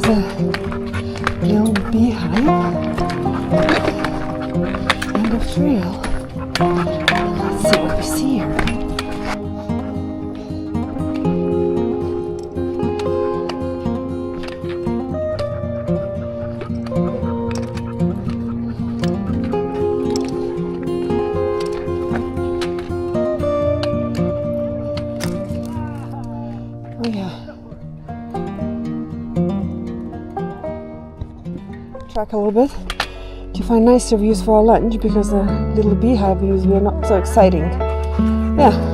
There's a little beehive and a trail. Let's see what we see here. Oh yeah. Track a little bit to find nicer views for our lunch because the little beehive views were not so exciting. Yeah.